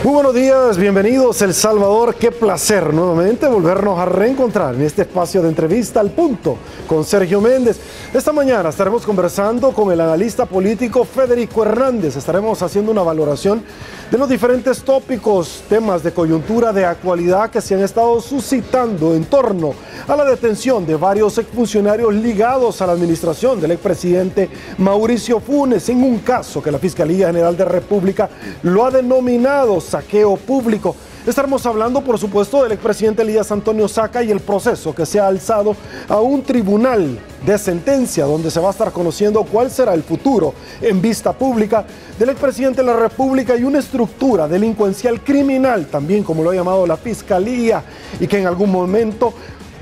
Muy buenos días, bienvenidos El Salvador. Qué placer nuevamente volvernos a reencontrar en este espacio de entrevista al punto con Sergio Méndez. Esta mañana estaremos conversando con el analista político Federico Hernández. Estaremos haciendo una valoración de los diferentes tópicos, temas de coyuntura, de actualidad que se han estado suscitando en torno a la detención de varios exfuncionarios ligados a la administración del expresidente Mauricio Funes, en un caso que la Fiscalía General de República lo ha denominado saqueo público. Estaremos hablando, por supuesto, del expresidente Elías Antonio Saca y el proceso que se ha alzado a un tribunal de sentencia donde se va a estar conociendo cuál será el futuro en vista pública del expresidente de la República y una estructura delincuencial criminal, también como lo ha llamado la Fiscalía, y que en algún momento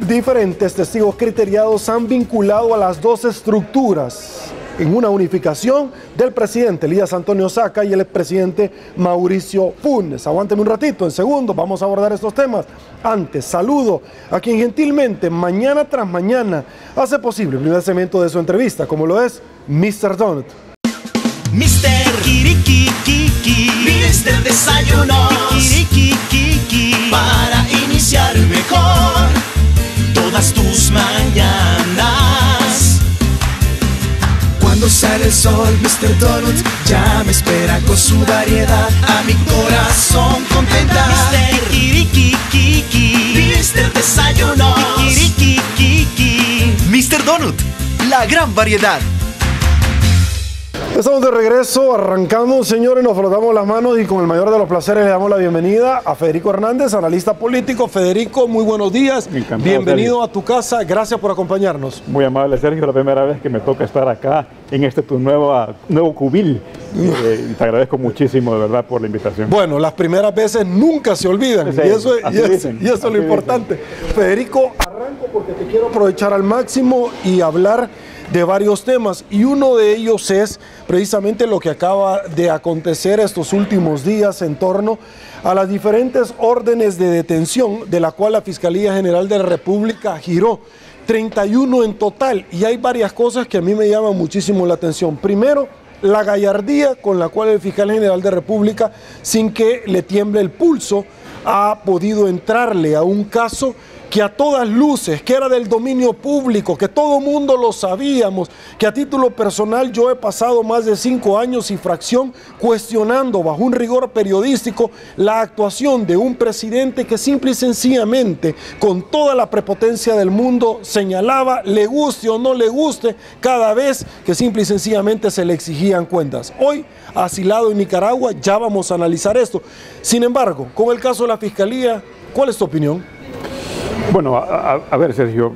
diferentes testigos criteriados han vinculado a las dos estructuras en una unificación del presidente Elías Antonio Saca y el expresidente Mauricio Funes. Aguánteme un ratito, en segundos vamos a abordar estos temas. Antes, saludo a quien gentilmente, mañana tras mañana, hace posible el primer segmento de su entrevista, como lo es Mr. Donut. Mr. Kirikikiki, Mr. Desayuno, Kirikikiki, para iniciar mejor todas tus mañanas. Cuando sale el sol, Mr. Donut ya me espera con su variedad. A mi corazón contenta. Mr. Kirikikiki, Mr. Desayuno, Kirikikiki, Mr. Donut, la gran variedad. Estamos de regreso, arrancamos, señores, nos frotamos las manos y con el mayor de los placeres le damos la bienvenida a Federico Hernández, analista político. Federico, muy buenos días, Encantado, bienvenido Sergio. A tu casa, gracias por acompañarnos. Muy amable, Sergio, la primera vez que me toca estar acá en este tu nuevo cubil. Y te agradezco muchísimo, de verdad, por la invitación. Bueno, las primeras veces nunca se olvidan, Sí, y eso es lo así importante. dicen. Federico, arranco porque te quiero aprovechar al máximo y hablar de varios temas, y uno de ellos es precisamente lo que acaba de acontecer estos últimos días en torno a las diferentes órdenes de detención de la cual la Fiscalía General de la República giró 31 en total, y hay varias cosas que a mí me llaman muchísimo la atención. Primero, la gallardía con la cual el fiscal general de República, sin que le tiemble el pulso, ha podido entrarle a un caso que a todas luces, que era del dominio público, que todo mundo lo sabíamos, que a título personal yo he pasado más de 5 años y fracción cuestionando bajo un rigor periodístico la actuación de un presidente que simple y sencillamente, con toda la prepotencia del mundo, señalaba, le guste o no le guste, cada vez que simple y sencillamente se le exigían cuentas. Hoy, asilado en Nicaragua, ya vamos a analizar esto. Sin embargo, con el caso de la Fiscalía, ¿cuál es tu opinión? Bueno, a ver, Sergio,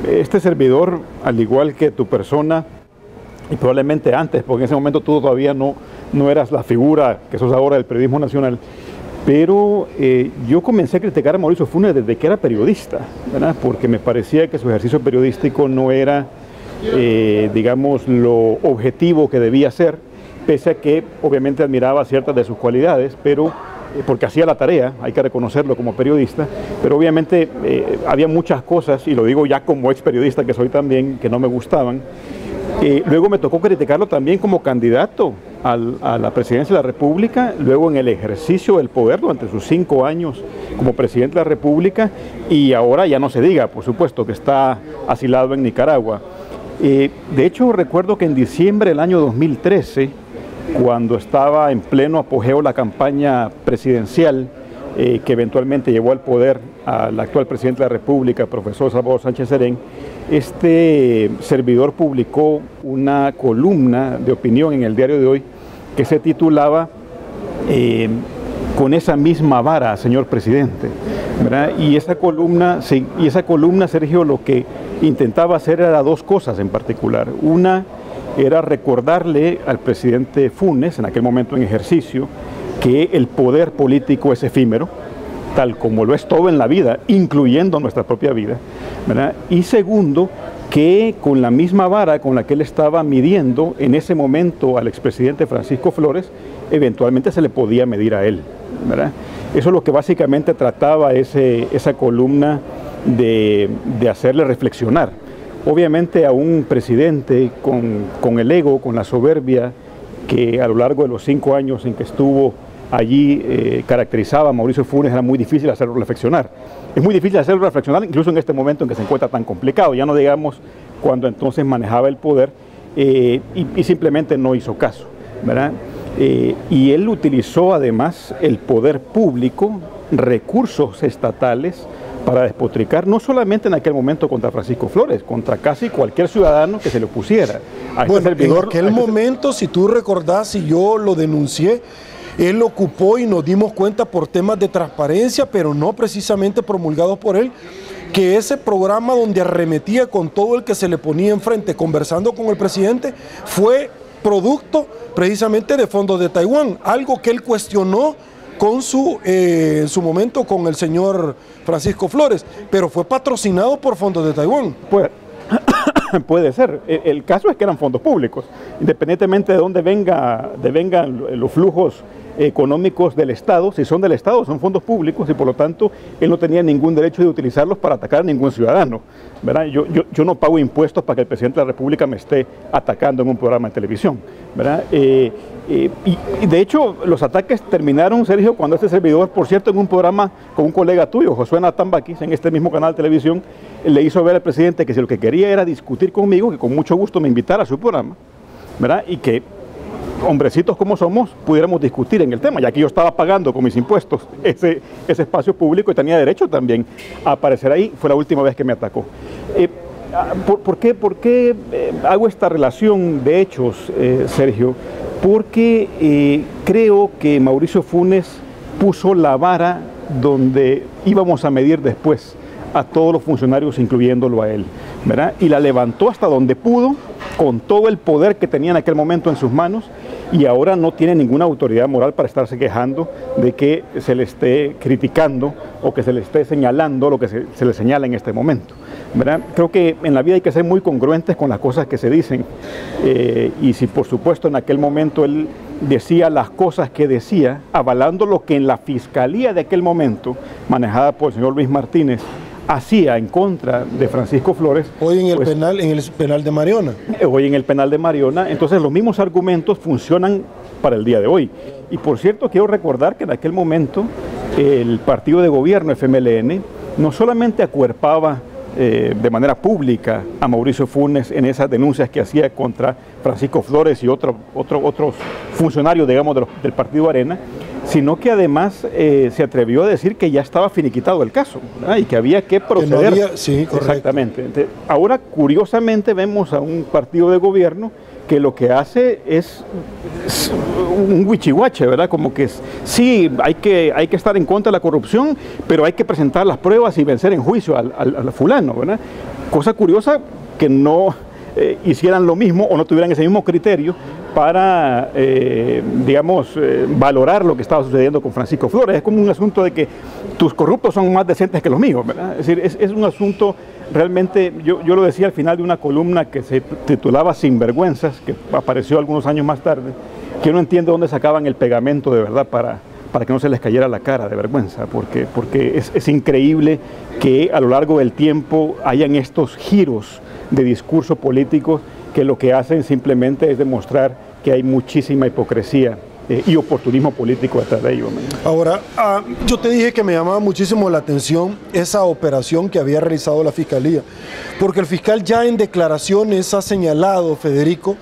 este servidor, al igual que tu persona, y probablemente antes, porque en ese momento tú todavía no eras la figura que sos ahora del periodismo nacional, pero yo comencé a criticar a Mauricio Funes desde que era periodista, ¿verdad? Porque me parecía que su ejercicio periodístico no era, digamos, lo objetivo que debía ser, pese a que obviamente admiraba ciertas de sus cualidades, pero porque hacía la tarea, hay que reconocerlo como periodista, pero obviamente había muchas cosas, y lo digo ya como ex periodista que soy también, que no me gustaban. Luego me tocó criticarlo también como candidato a la presidencia de la República, luego en el ejercicio del poder durante sus 5 años como presidente de la República, y ahora ya no se diga, por supuesto, que está asilado en Nicaragua. De hecho, recuerdo que en diciembre del año 2013, cuando estaba en pleno apogeo la campaña presidencial que eventualmente llevó al poder al actual presidente de la República, profesor Salvador Sánchez Serén, este servidor publicó una columna de opinión en el diario de hoy que se titulaba Con esa misma vara, señor presidente, ¿verdad? Y esa columna, Sergio, lo que intentaba hacer era dos cosas en particular. Una era recordarle al presidente Funes, en aquel momento en ejercicio, que el poder político es efímero, tal como lo es todo en la vida, incluyendo nuestra propia vida, ¿verdad? Y segundo, que con la misma vara con la que él estaba midiendo en ese momento al expresidente Francisco Flores, eventualmente se le podía medir a él, ¿verdad? Eso es lo que básicamente trataba esa columna de hacerle reflexionar. Obviamente a un presidente con el ego, con la soberbia, que a lo largo de los 5 años en que estuvo allí caracterizaba a Mauricio Funes, era muy difícil hacerlo reflexionar. Es muy difícil hacerlo reflexionar incluso en este momento en que se encuentra tan complicado, ya no digamos cuando entonces manejaba el poder y simplemente no hizo caso, ¿verdad? Y él utilizó además el poder público, recursos estatales, para despotricar no solamente en aquel momento contra Francisco Flores, contra casi cualquier ciudadano que se le opusiera a este servidor. En aquel momento, si tú recordás, y yo lo denuncié, él ocupó y nos dimos cuenta por temas de transparencia, pero no precisamente promulgados por él, que ese programa donde arremetía con todo el que se le ponía enfrente, conversando con el presidente, fue producto precisamente de fondos de Taiwán, algo que él cuestionó con en su momento con el señor Francisco Flores, pero fue patrocinado por fondos de Taiwán. Puede ser. El caso es que eran fondos públicos, independientemente de dónde vengan los flujos económicos del Estado. Si son del Estado, son fondos públicos y por lo tanto él no tenía ningún derecho de utilizarlos para atacar a ningún ciudadano, ¿verdad? Yo no pago impuestos para que el presidente de la República me esté atacando en un programa de televisión, ¿verdad? Y de hecho los ataques terminaron, Sergio, cuando este servidor, por cierto, en un programa con un colega tuyo, Josué Natán Baquis, en este mismo canal de televisión, le hizo ver al presidente que si lo que quería era discutir conmigo, que con mucho gusto me invitara a su programa, ¿verdad? Y que hombrecitos como somos, pudiéramos discutir en el tema, ya que yo estaba pagando con mis impuestos ese espacio público y tenía derecho también a aparecer ahí. Fue la última vez que me atacó. ¿Por qué hago esta relación de hechos, Sergio? Porque creo que Mauricio Funes puso la vara donde íbamos a medir después a todos los funcionarios, incluyéndolo a él, ¿verdad? Y la levantó hasta donde pudo, con todo el poder que tenía en aquel momento en sus manos, y ahora no tiene ninguna autoridad moral para estarse quejando de que se le esté criticando o que se le esté señalando lo que se le señala en este momento, ¿verdad? Creo que en la vida hay que ser muy congruentes con las cosas que se dicen, y si por supuesto en aquel momento él decía las cosas que decía, avalando lo que en la fiscalía de aquel momento, manejada por el señor Luis Martínez, hacía en contra de Francisco Flores. Hoy en el penal de Mariona. Hoy en el penal de Mariona. Entonces los mismos argumentos funcionan para el día de hoy. Y por cierto, quiero recordar que en aquel momento el partido de gobierno FMLN no solamente acuerpaba de manera pública a Mauricio Funes en esas denuncias que hacía contra Francisco Flores y otros funcionarios, digamos, del partido Arena, sino que además se atrevió a decir que ya estaba finiquitado el caso, ¿verdad? Y que había que proceder. Que no había, sí, correcto. Exactamente. Entonces, ahora, curiosamente, vemos a un partido de gobierno que lo que hace es un huichihuache, ¿verdad? Como que sí, hay que estar en contra de la corrupción, pero hay que presentar las pruebas y vencer en juicio al fulano, ¿verdad? Cosa curiosa que no hicieran lo mismo o no tuvieran ese mismo criterio para, valorar lo que estaba sucediendo con Francisco Flores. Es como un asunto de que tus corruptos son más decentes que los míos, ¿verdad? Es decir, es un asunto realmente, yo lo decía al final de una columna que se titulaba Sinvergüenzas, que apareció algunos años más tarde, que uno entiende dónde sacaban el pegamento de verdad para que no se les cayera la cara de vergüenza, porque es increíble que a lo largo del tiempo hayan estos giros de discurso político que lo que hacen simplemente es demostrar que hay muchísima hipocresía y oportunismo político detrás de ello. Ahora, yo te dije que me llamaba muchísimo la atención esa operación que había realizado la Fiscalía, porque el fiscal ya en declaraciones ha señalado, Federico,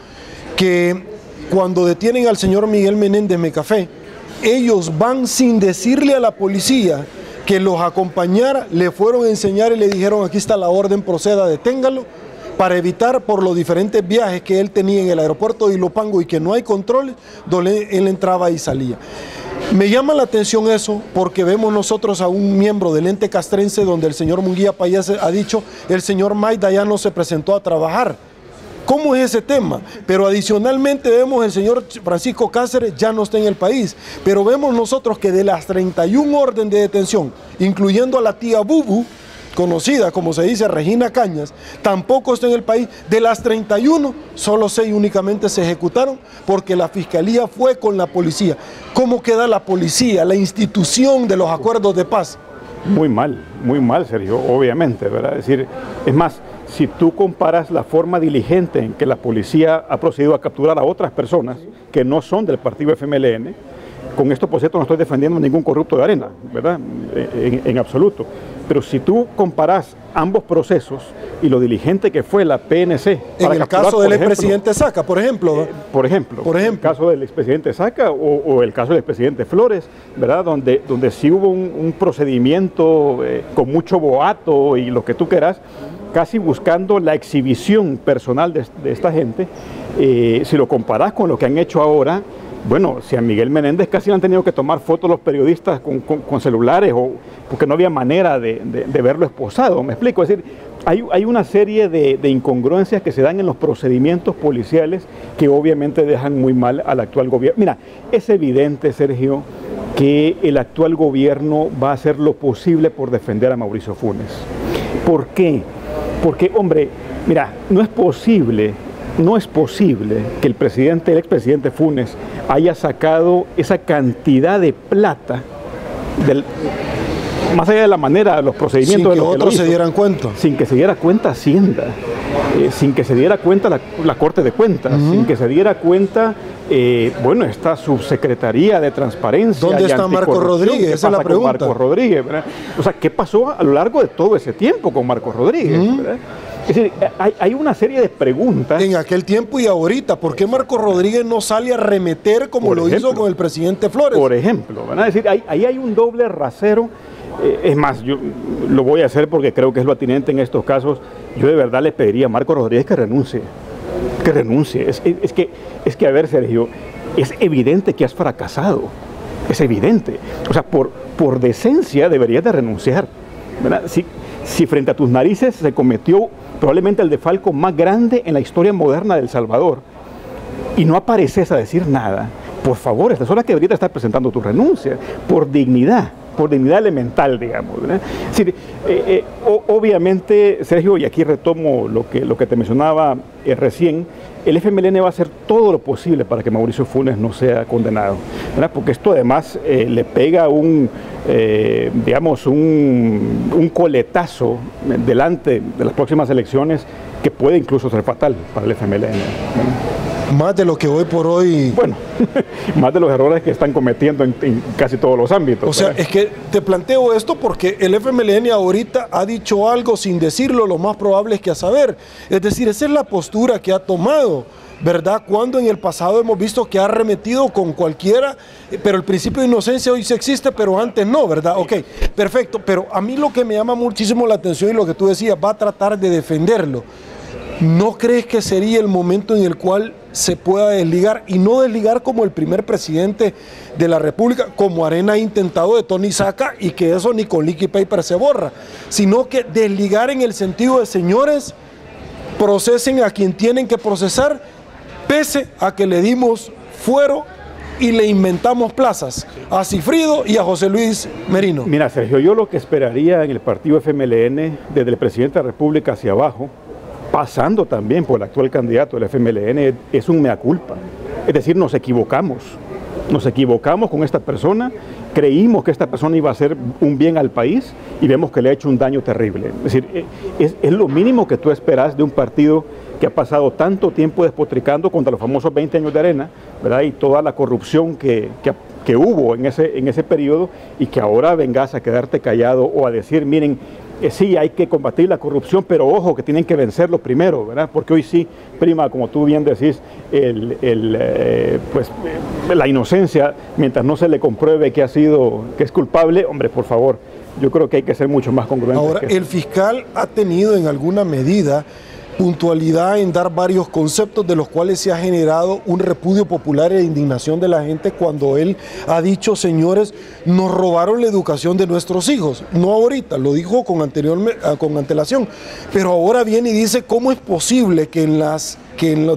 que cuando detienen al señor Miguel Menéndez Mecafé, ellos van sin decirle a la policía que los acompañara, le fueron a enseñar y le dijeron: aquí está la orden, proceda, deténgalo, para evitar por los diferentes viajes que él tenía en el aeropuerto de Ilopango y que no hay controles, donde él entraba y salía. Me llama la atención eso porque vemos nosotros a un miembro del ente castrense donde el señor Munguía Payás ha dicho: el señor Maida ya no se presentó a trabajar. ¿Cómo es ese tema? Pero adicionalmente vemos el señor Francisco Cáceres ya no está en el país, pero vemos nosotros que de las 31 órdenes de detención, incluyendo a la tía Bubu, conocida como se dice Regina Cañas, tampoco está en el país. De las 31, solo 6 únicamente se ejecutaron porque la Fiscalía fue con la policía. ¿Cómo queda la policía, la institución de los acuerdos de paz? Muy mal, Sergio, obviamente, ¿verdad? Es decir, es más, si tú comparas la forma diligente en que la policía ha procedido a capturar a otras personas que no son del partido FMLN, Con esto, por cierto, no estoy defendiendo ningún corrupto de Arena, ¿verdad? En absoluto. Pero si tú comparás ambos procesos y lo diligente que fue la PNC... En el caso del expresidente Saca, por ejemplo. Por ejemplo. El caso del expresidente Saca o el caso del expresidente Flores, ¿verdad? Donde sí hubo un procedimiento con mucho boato y lo que tú quieras, casi buscando la exhibición personal de esta gente. Si lo comparás con lo que han hecho ahora, bueno, si a Miguel Menéndez casi le han tenido que tomar fotos los periodistas con celulares, porque no había manera de verlo esposado, ¿me explico? Es decir, hay una serie de incongruencias que se dan en los procedimientos policiales que obviamente dejan muy mal al actual gobierno. Mira, es evidente, Sergio, que el actual gobierno va a hacer lo posible por defender a Mauricio Funes. ¿Por qué? Porque, hombre, mira, no es posible que el expresidente Funes haya sacado esa cantidad de plata, más allá de la manera, de los procedimientos sin que otros se dieran cuenta. Sin que se diera cuenta Hacienda, sin que se diera cuenta la Corte de Cuentas, sin que se diera cuenta, esta subsecretaría de Transparencia. ¿Dónde está Marco Rodríguez? Esa es la pregunta. Marco Rodríguez, ¿verdad? O sea, ¿qué pasó a lo largo de todo ese tiempo con Marco Rodríguez? ¿Verdad? Es decir, hay una serie de preguntas. En aquel tiempo y ahorita, ¿por qué Marco Rodríguez no sale a remeter como lo hizo con el presidente Flores? Por ejemplo, ¿verdad? Es decir, ahí hay un doble rasero. Es más, yo lo voy a hacer porque creo que es lo atinente en estos casos. Yo de verdad le pediría a Marco Rodríguez que renuncie. Que renuncie. Es que, a ver, Sergio, es evidente que has fracasado. Es evidente. O sea, por decencia deberías de renunciar, ¿verdad? Si frente a tus narices se cometió probablemente el desfalco más grande en la historia moderna de El Salvador y no apareces a decir nada, por favor, esta es hora que deberías estar presentando tu renuncia, por dignidad elemental, digamos, ¿verdad? Es decir, obviamente, Sergio, y aquí retomo lo que te mencionaba recién, el FMLN va a hacer todo lo posible para que Mauricio Funes no sea condenado, ¿verdad? Porque esto además le pega un coletazo delante de las próximas elecciones que puede incluso ser fatal para el FMLN, ¿verdad? Más de lo que hoy por hoy... Bueno, más de los errores que están cometiendo en casi todos los ámbitos. O sea, es que te planteo esto porque el FMLN ahorita ha dicho algo sin decirlo, lo más probable es que a saber. Es decir, esa es la postura que ha tomado, ¿verdad? Cuando en el pasado hemos visto que ha arremetido con cualquiera, pero el principio de inocencia hoy sí existe, pero antes no, ¿verdad? Ok, perfecto, pero a mí lo que me llama muchísimo la atención y lo que tú decías, va a tratar de defenderlo. ¿No crees que sería el momento en el cual se pueda desligar, y no desligar como el primer presidente de la República, como Arena ha intentado de Tony Saca, y que eso ni con Leaky Paper se borra, sino que desligar en el sentido de, señores, procesen a quien tienen que procesar, pese a que le dimos fuero y le inventamos plazas a Cifrido y a José Luis Merino? Mira, Sergio, yo lo que esperaría en el partido FMLN, desde el presidente de la República hacia abajo, pasando también por el actual candidato del FMLN, es un mea culpa. Es decir, nos equivocamos con esta persona, creímos que esta persona iba a hacer un bien al país y vemos que le ha hecho un daño terrible. Es decir, es lo mínimo que tú esperas de un partido que ha pasado tanto tiempo despotricando contra los famosos 20 años de Arena, ¿verdad? Y toda la corrupción que hubo en ese periodo, y que ahora vengas a quedarte callado o a decir, miren, sí, hay que combatir la corrupción, pero ojo, que tienen que vencerlo primero, ¿verdad? Porque hoy sí prima, como tú bien decís, la inocencia, mientras no se le compruebe que es culpable. Hombre, por favor, yo creo que hay que ser mucho más congruentes. Ahora, el fiscal ha tenido en alguna medida puntualidad en dar varios conceptos de los cuales se ha generado un repudio popular e indignación de la gente cuando él ha dicho, señores, nos robaron la educación de nuestros hijos. No ahorita, lo dijo con antelación, pero ahora viene y dice, ¿cómo es posible que en las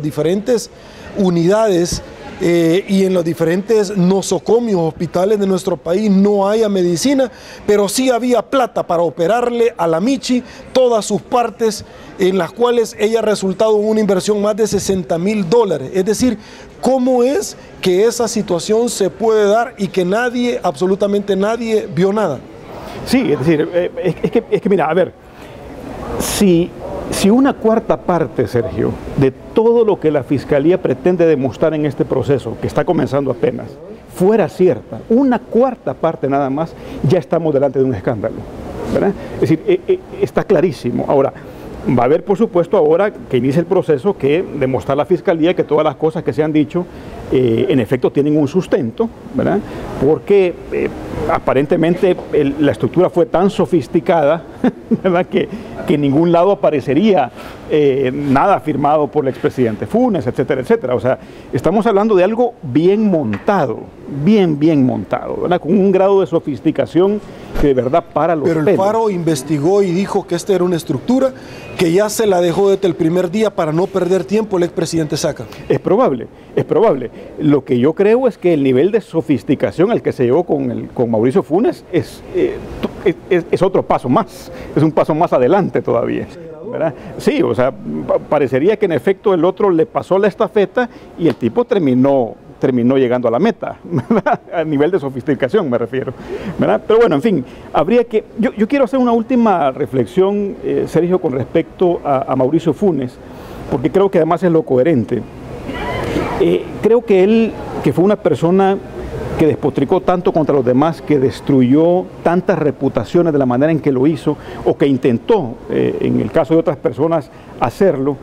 diferentes unidades y en los diferentes nosocomios, hospitales de nuestro país no haya medicina, pero sí había plata para operarle a la Michi todas sus partes, en las cuales ella ha resultado en una inversión más de $60,000? Es decir, ¿cómo es que esa situación se puede dar y que nadie, absolutamente nadie, vio nada? Sí, es decir, es que mira, a ver, si una cuarta parte, Sergio, de todo lo que la Fiscalía pretende demostrar en este proceso, que está comenzando apenas, fuera cierta, una cuarta parte nada más, ya estamos delante de un escándalo, ¿verdad? Es decir, está clarísimo. Ahora, va a haber, por supuesto, ahora que inicia el proceso, que demostrar la Fiscalía que todas las cosas que se han dicho, en efecto, tienen un sustento, ¿verdad? Porque aparentemente la estructura fue tan sofisticada, ¿verdad? Que en ningún lado aparecería nada firmado por el expresidente Funes, etcétera, etcétera. O sea, estamos hablando de algo bien montado, bien montado, ¿verdad? Con un grado de sofisticación que de verdad para los pelos. Pero el Faro investigó y dijo que esta era una estructura que ya se la dejó desde el primer día para no perder tiempo el expresidente Saca. Es probable, es probable. Lo que yo creo es que el nivel de sofisticación al que se llegó con Mauricio Funes es otro paso más, es un paso más adelante todavía, ¿verdad? Sí, o sea, parecería que en efecto el otro le pasó la estafeta y el tipo terminó llegando a la meta, ¿verdad? A nivel de sofisticación me refiero, ¿verdad? Pero bueno, en fin, habría que... Yo quiero hacer una última reflexión, Sergio, con respecto a Mauricio Funes, porque creo que además es lo coherente. Creo que él, que fue una persona que despotricó tanto contra los demás, que destruyó tantas reputaciones de la manera en que lo hizo, o que intentó, en el caso de otras personas, hacerlo,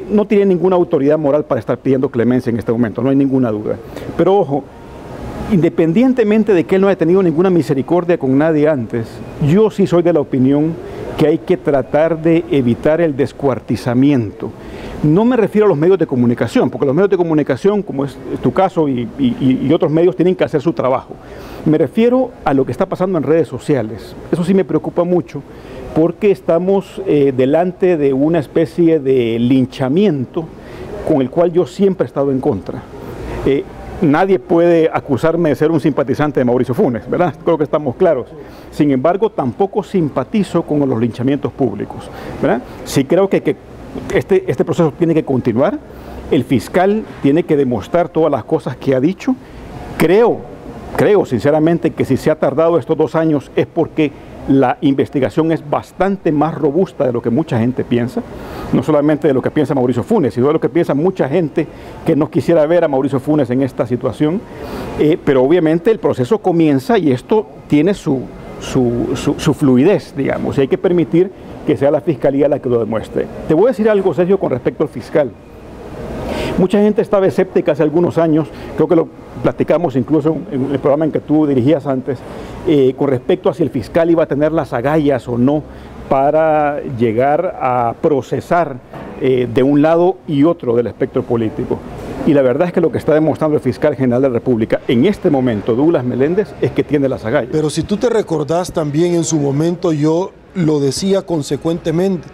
no tiene ninguna autoridad moral para estar pidiendo clemencia en este momento, no hay ninguna duda. Pero ojo, independientemente de que él no haya tenido ninguna misericordia con nadie antes, yo sí soy de la opinión que hay que tratar de evitar el descuartizamiento. No me refiero a los medios de comunicación, porque los medios de comunicación, como es tu caso y otros medios, tienen que hacer su trabajo. Me refiero a lo que está pasando en redes sociales. Eso sí me preocupa mucho, porque estamos delante de una especie de linchamiento con el cual yo siempre he estado en contra. Nadie puede acusarme de ser un simpatizante de Mauricio Funes, ¿verdad? Creo que estamos claros. Sin embargo, tampoco simpatizo con los linchamientos públicos, ¿verdad? Sí creo que este proceso tiene que continuar. El fiscal tiene que demostrar todas las cosas que ha dicho. Creo sinceramente que si se ha tardado estos 2 años es porque la investigación es bastante más robusta de lo que mucha gente piensa, no solamente de lo que piensa Mauricio Funes, sino de lo que piensa mucha gente que no quisiera ver a Mauricio Funes en esta situación, pero obviamente el proceso comienza y esto tiene su fluidez, digamos, y hay que permitir que sea la Fiscalía la que lo demuestre. Te voy a decir algo, Sergio, con respecto al fiscal. Mucha gente estaba escéptica hace algunos años, creo que lo platicamos incluso en el programa en que tú dirigías antes, con respecto a si el fiscal iba a tener las agallas o no para llegar a procesar de un lado y otro del espectro político. Y la verdad es que lo que está demostrando el fiscal general de la República en este momento, Douglas Meléndez, es que tiene las agallas. Pero si tú te recordás también en su momento yo lo decía consecuentemente,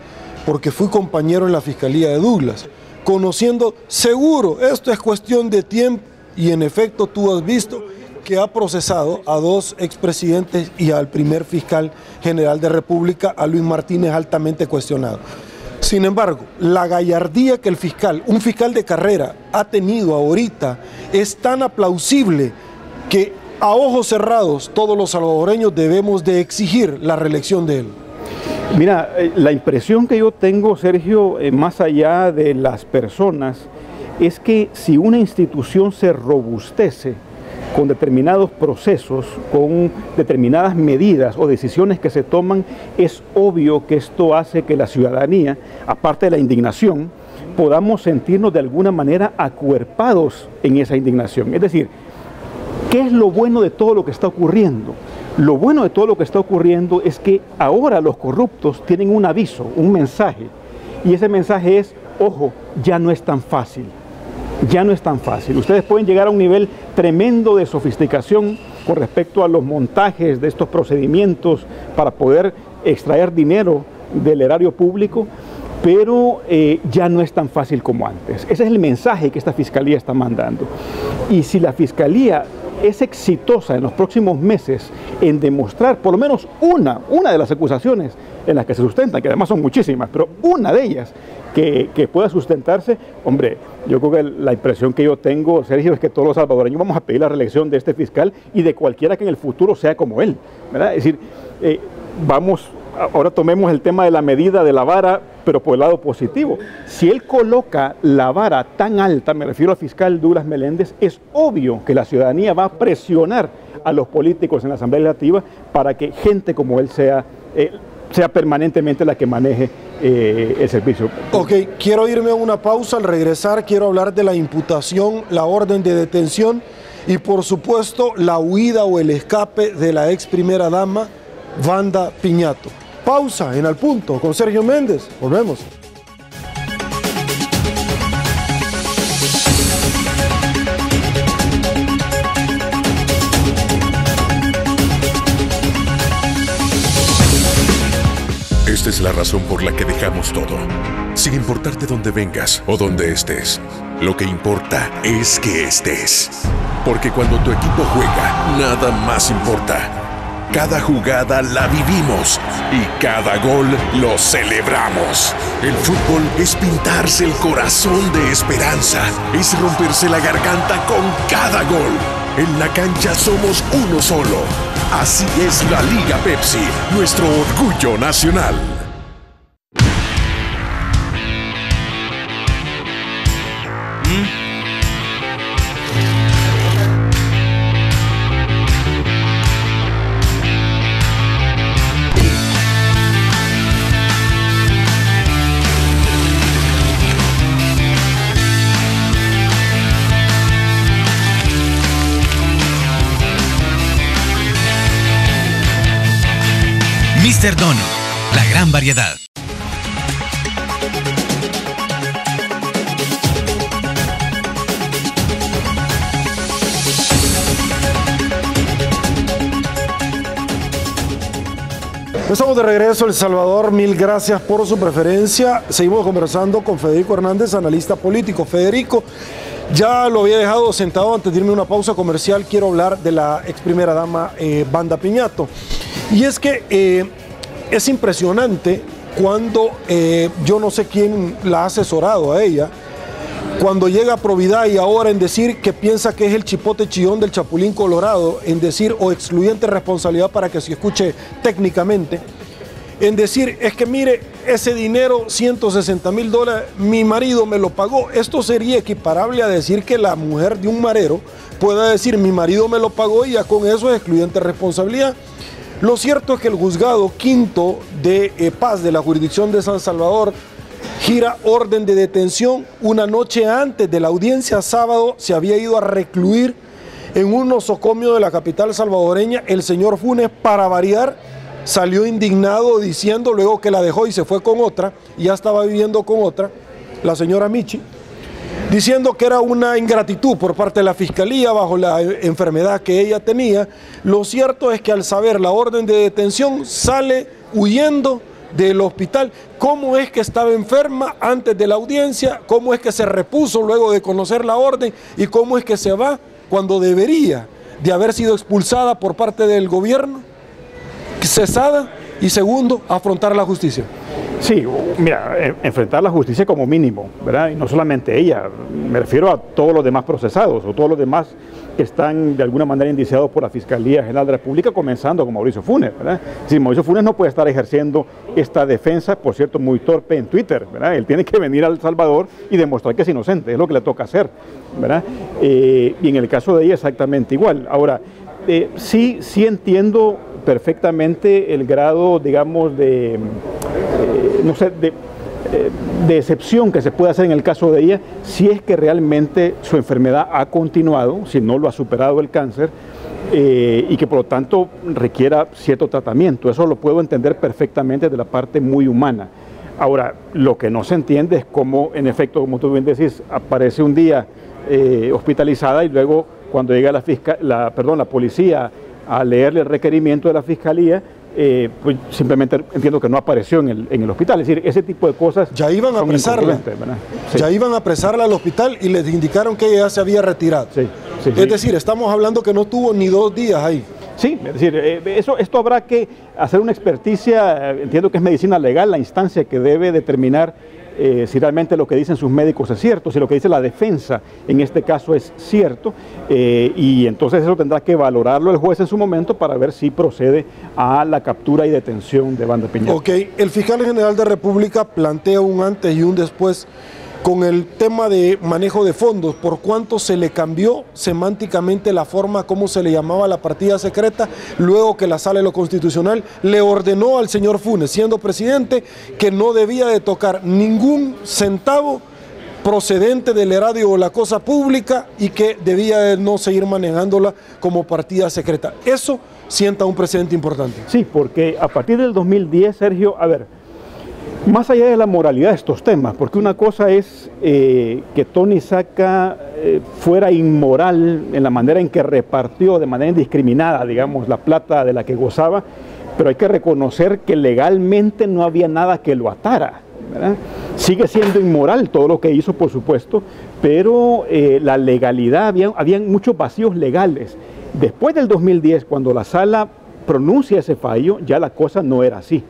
porque fui compañero en la Fiscalía de Douglas, conociendo seguro, esto es cuestión de tiempo, y en efecto tú has visto que ha procesado a 2 expresidentes y al primer fiscal general de República, a Luis Martínez, altamente cuestionado. Sin embargo, la gallardía que un fiscal de carrera ha tenido ahorita es tan aplausible que a ojos cerrados todos los salvadoreños debemos de exigir la reelección de él. Mira, la impresión que yo tengo, Sergio, más allá de las personas, es que si una institución se robustece con determinados procesos, con determinadas medidas o decisiones que se toman, es obvio que esto hace que la ciudadanía, aparte de la indignación, podamos sentirnos de alguna manera acuerpados en esa indignación. Es decir, ¿qué es lo bueno de todo lo que está ocurriendo? Lo bueno de todo lo que está ocurriendo es que ahora los corruptos tienen un aviso, un mensaje, y ese mensaje es, ojo, ya no es tan fácil. Ya no es tan fácil. Ustedes pueden llegar a un nivel tremendo de sofisticación con respecto a los montajes de estos procedimientos para poder extraer dinero del erario público, pero ya no es tan fácil como antes. Ese es el mensaje que esta Fiscalía está mandando. Y si la Fiscalía es exitosa en los próximos meses en demostrar por lo menos una de las acusaciones en las que se sustentan, que además son muchísimas, pero una de ellas que pueda sustentarse, hombre, yo creo que la impresión que yo tengo, Sergio, es que todos los salvadoreños vamos a pedir la reelección de este fiscal y de cualquiera que en el futuro sea como él, ¿verdad? Es decir, vamos ahora tomemos el tema de la medida de la vara, pero por el lado positivo. Si él coloca la vara tan alta, me refiero al fiscal Douglas Meléndez, es obvio que la ciudadanía va a presionar a los políticos en la Asamblea Legislativa para que gente como él sea permanentemente la que maneje el servicio. Ok, quiero irme a una pausa. Al regresar quiero hablar de la imputación, la orden de detención y por supuesto la huida o el escape de la ex primera dama Wanda Piñato. Pausa en Al Punto con Sergio Méndez. Volvemos. Esta es la razón por la que dejamos todo, sin importarte dónde vengas o dónde estés. Lo que importa es que estés. Porque cuando tu equipo juega, nada más importa. Cada jugada la vivimos y cada gol lo celebramos. El fútbol es pintarse el corazón de esperanza, es romperse la garganta con cada gol. En la cancha somos uno solo. Así es la Liga Pepsi, nuestro orgullo nacional. Mr. Donut, la gran variedad. Estamos de regreso, El Salvador. Mil gracias por su preferencia. Seguimos conversando con Federico Hernández, analista político. Federico, ya lo había dejado sentado antes de irme a una pausa comercial. Quiero hablar de la ex primera dama Wanda Piñato. Y es que es impresionante cuando yo no sé quién la ha asesorado a ella, cuando llega a probidad y ahora en decir que piensa que es el chipote chillón del Chapulín Colorado, en decir o excluyente responsabilidad para que se escuche técnicamente, en decir es que mire, ese dinero, $160,000, mi marido me lo pagó. Esto sería equiparable a decir que la mujer de un marero pueda decir mi marido me lo pagó y ya con eso es excluyente responsabilidad. Lo cierto es que el juzgado quinto de paz de la jurisdicción de San Salvador gira orden de detención. Una noche antes de la audiencia, sábado, se había ido a recluir en un nosocomio de la capital salvadoreña. El señor Funes, para variar, salió indignado diciendo luego que la dejó y se fue con otra, y ya estaba viviendo con otra, la señora Michi, diciendo que era una ingratitud por parte de la fiscalía bajo la enfermedad que ella tenía. Lo cierto es que al saber la orden de detención sale huyendo del hospital. ¿Cómo es que estaba enferma antes de la audiencia? ¿Cómo es que se repuso luego de conocer la orden? ¿Y cómo es que se va cuando debería de haber sido expulsada por parte del gobierno, cesada? Y segundo, afrontar la justicia. Sí, mira, enfrentar la justicia como mínimo, ¿verdad? Y no solamente ella, me refiero a todos los demás procesados o todos los demás que están de alguna manera indiciados por la Fiscalía General de la República, comenzando con Mauricio Funes, ¿verdad? Si Mauricio Funes no puede estar ejerciendo esta defensa, por cierto, muy torpe en Twitter, ¿verdad? Él tiene que venir a El Salvador y demostrar que es inocente, es lo que le toca hacer, ¿verdad? Y en el caso de ella exactamente igual. Ahora, sí entiendo perfectamente el grado, digamos, de excepción que se puede hacer en el caso de ella, si es que realmente su enfermedad ha continuado, si no lo ha superado el cáncer, y que por lo tanto requiera cierto tratamiento. Eso lo puedo entender perfectamente de la parte muy humana. Ahora, lo que no se entiende es cómo, en efecto, como tú bien decís, aparece un día hospitalizada y luego cuando llega la policía a leerle el requerimiento de la fiscalía, pues simplemente entiendo que no apareció en el hospital. Es decir, ese tipo de cosas ya iban a apresarla, sí. Ya iban a apresarla al hospital y les indicaron que ella ya se había retirado. Sí, es decir, estamos hablando que no tuvo ni 2 días ahí. Sí, es decir, esto habrá que hacer una experticia, entiendo que es medicina legal, la instancia que debe determinar si realmente lo que dicen sus médicos es cierto, si lo que dice la defensa en este caso es cierto, y entonces eso tendrá que valorarlo el juez en su momento para ver si procede a la captura y detención de Banda Piñata. Ok, el fiscal general de República plantea un antes y un después con el tema de manejo de fondos, por cuánto se le cambió semánticamente la forma como se le llamaba la partida secreta, luego que la Sala de lo Constitucional le ordenó al señor Funes, siendo presidente, que no debía de tocar ningún centavo procedente del erario o la cosa pública y que debía de no seguir manejándola como partida secreta. Eso sienta un precedente importante. Sí, porque a partir del 2010, Sergio, a ver, más allá de la moralidad de estos temas, porque una cosa es que Tony Saca fuera inmoral en la manera en que repartió de manera indiscriminada, digamos, la plata de la que gozaba, pero hay que reconocer que legalmente no había nada que lo atara, ¿verdad? Sigue siendo inmoral todo lo que hizo, por supuesto, pero la legalidad, habían muchos vacíos legales. Después del 2010, cuando la Sala pronuncia ese fallo, ya la cosa no era así,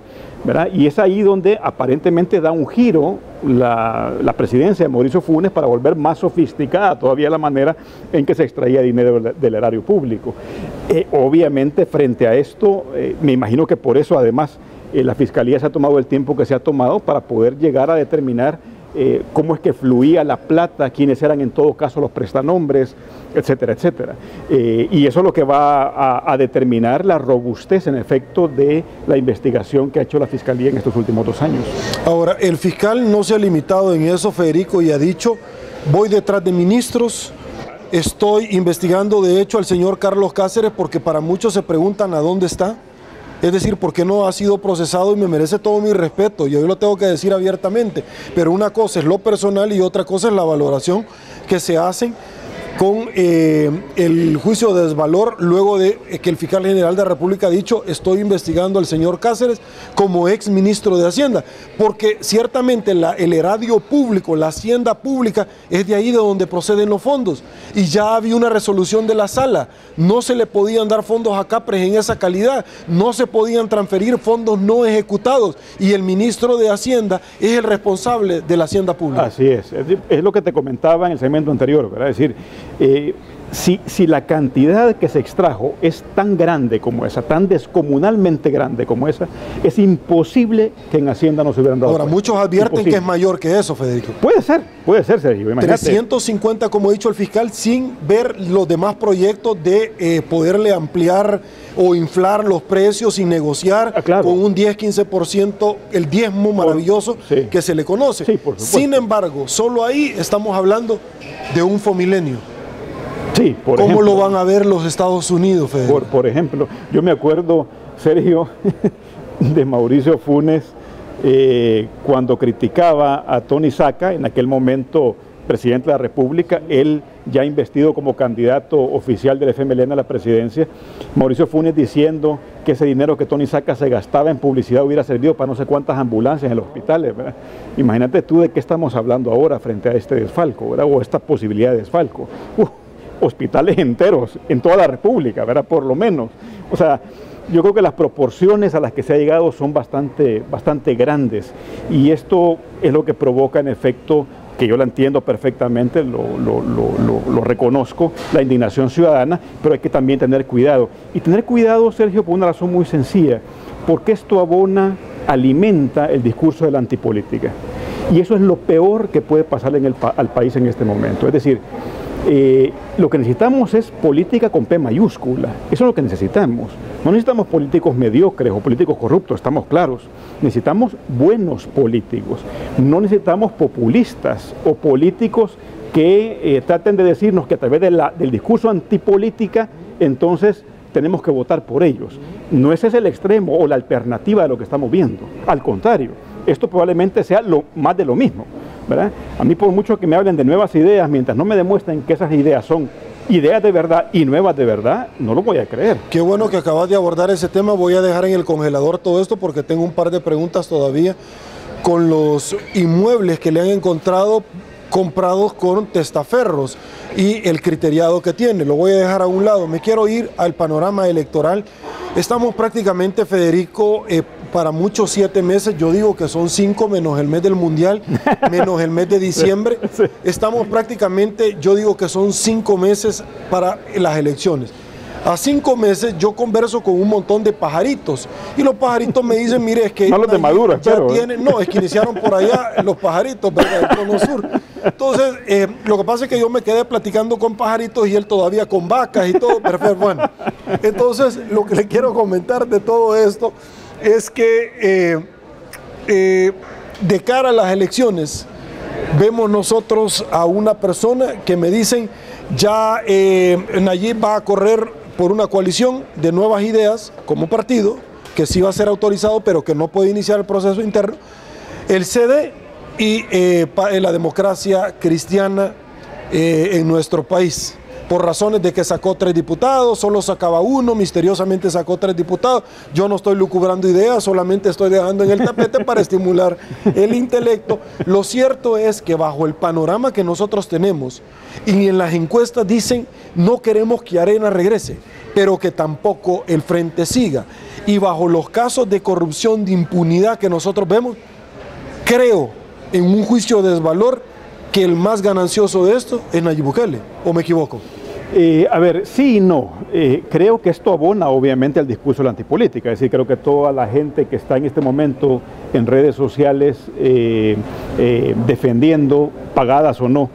¿verdad? Y es ahí donde aparentemente da un giro la presidencia de Mauricio Funes para volver más sofisticada todavía la manera en que se extraía dinero del erario público. Obviamente frente a esto, me imagino que por eso además la Fiscalía se ha tomado el tiempo que se ha tomado para poder llegar a determinar cómo es que fluía la plata, quiénes eran en todo caso los prestanombres, etcétera, etcétera. Y eso es lo que va a determinar la robustez, en efecto, de la investigación que ha hecho la Fiscalía en estos últimos 2 años. Ahora, el fiscal no se ha limitado en eso, Federico, y ha dicho, voy detrás de ministros, estoy investigando de hecho al señor Carlos Cáceres, porque para muchos se preguntan a dónde está. Es decir, ¿por qué no ha sido procesado? Y me merece todo mi respeto, y hoy lo tengo que decir abiertamente, pero una cosa es lo personal y otra cosa es la valoración que se hace con el juicio de desvalor luego de que el fiscal general de la República ha dicho estoy investigando al señor Cáceres como ex ministro de Hacienda, porque ciertamente el erario público, la hacienda pública es de ahí de donde proceden los fondos, y ya había una resolución de la Sala, no se le podían dar fondos a Capres en esa calidad, no se podían transferir fondos no ejecutados, y el ministro de Hacienda es el responsable de la hacienda pública. Así es lo que te comentaba en el segmento anterior, ¿verdad? Es decir, si la cantidad que se extrajo es tan grande como esa, tan descomunalmente grande como esa, es imposible que en Hacienda no se hubieran dado. Ahora, muchos advierten que es mayor que eso, Federico. Puede ser, Sergio. Imagínate. 350, como ha dicho el fiscal, sin ver los demás proyectos de poderle ampliar o inflar los precios sin negociar con un 10-15%, el diezmo maravilloso que se le conoce. Sí, por supuesto. Sin embargo, solo ahí estamos hablando de un fomilenio. Sí, ¿Cómo ejemplo, lo van a ver los Estados Unidos, Federico? Por ejemplo, yo me acuerdo, Sergio, de Mauricio Funes cuando criticaba a Tony Saca, en aquel momento presidente de la República, él ya investido como candidato oficial del FMLN a la presidencia, Mauricio Funes diciendo que ese dinero que Tony Saca se gastaba en publicidad hubiera servido para no sé cuántas ambulancias en los hospitales, ¿verdad? Imagínate tú de qué estamos hablando ahora frente a este desfalco, ¿verdad? O esta posibilidad de desfalco. Hospitales enteros en toda la República, ¿verdad? Por lo menos. O sea, yo creo que las proporciones a las que se ha llegado son bastante grandes, y esto es lo que provoca en efecto, que yo la entiendo perfectamente, lo reconozco, la indignación ciudadana, pero hay que también tener cuidado. Y tener cuidado, Sergio, por una razón muy sencilla, porque esto alimenta el discurso de la antipolítica. Y eso es lo peor que puede pasar al país en este momento. Es decir, lo que necesitamos es política con P mayúscula. Eso es lo que necesitamos. No necesitamos políticos mediocres o políticos corruptos, estamos claros. Necesitamos buenos políticos. No necesitamos populistas o políticos que traten de decirnos que a través del discurso antipolítica, entonces tenemos que votar por ellos. No ese es el extremo o la alternativa de lo que estamos viendo. Al contrario, esto probablemente sea más de lo mismo, ¿verdad? A mí, por mucho que me hablen de nuevas ideas, mientras no me demuestren que esas ideas son ideas de verdad y nuevas de verdad, no lo voy a creer. Qué bueno que acabas de abordar ese tema. Voy a dejar en el congelador todo esto porque tengo un par de preguntas todavía con los inmuebles que le han encontrado comprados con testaferros y el criteriado que tiene. Lo voy a dejar a un lado. Me quiero ir al panorama electoral Estamos prácticamente, Federico, para muchos 7 meses, yo digo que son 5 menos el mes del Mundial, menos el mes de diciembre. Sí. Estamos prácticamente, yo digo que son 5 meses para las elecciones. A 5 meses yo converso con un montón de pajaritos y los pajaritos me dicen, mire, es que no los de Maduro, espero, no, es que iniciaron por allá los pajaritos, ¿verdad? El cono sur. Entonces, lo que pasa es que yo me quedé platicando con pajaritos y él todavía con vacas y todo, perfecto. Bueno, entonces lo que le quiero comentar de todo esto es que de cara a las elecciones vemos nosotros a una persona que me dicen ya Nayib va a correr por una coalición de Nuevas Ideas como partido, que sí va a ser autorizado, pero que no puede iniciar el proceso interno, el CD y la democracia cristiana en nuestro país, por razones de que sacó 3 diputados, solo sacaba 1, misteriosamente sacó 3 diputados. Yo no estoy lucubrando ideas, solamente estoy dejando en el tapete para estimular el intelecto. Lo cierto es que bajo el panorama que nosotros tenemos, y en las encuestas dicen, no queremos que Arena regrese, pero que tampoco el Frente siga. Y bajo los casos de corrupción, de impunidad que nosotros vemos, creo en un juicio de desvalor que el más ganancioso de esto es Nayib Bukele, ¿o me equivoco? A ver, sí y no. Creo que esto abona obviamente al discurso de la antipolítica. Es decir, creo que toda la gente que está en este momento en redes sociales defendiendo, pagadas o no,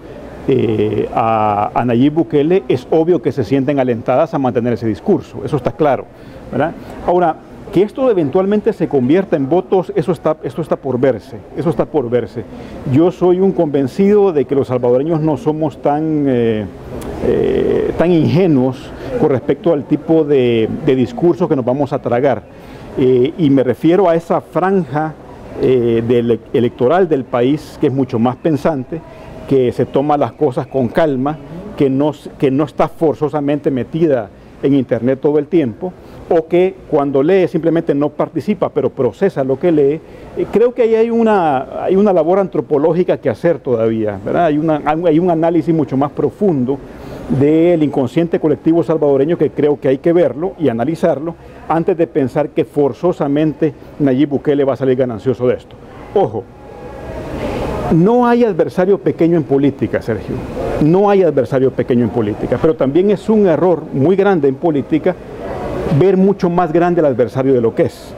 a Nayib Bukele, es obvio que se sienten alentadas a mantener ese discurso. Eso está claro, ¿verdad? Ahora, que esto eventualmente se convierta en votos, esto está por verse, eso está por verse. Yo soy un convencido de que los salvadoreños no somos tan ingenuos con respecto al tipo de discurso que nos vamos a tragar. Y me refiero a esa franja electoral del país que es mucho más pensante, que se toma las cosas con calma, que no está forzosamente metida en internet todo el tiempo, o que cuando lee simplemente no participa, pero procesa lo que lee. Creo que ahí hay una labor antropológica que hacer todavía, ¿verdad? Hay un análisis mucho más profundo del inconsciente colectivo salvadoreño que creo que hay que verlo y analizarlo antes de pensar que forzosamente Nayib Bukele va a salir ganancioso de esto. Ojo, no hay adversario pequeño en política, Sergio. No hay adversario pequeño en política, pero también es un error muy grande en política ver mucho más grande al adversario de lo que es.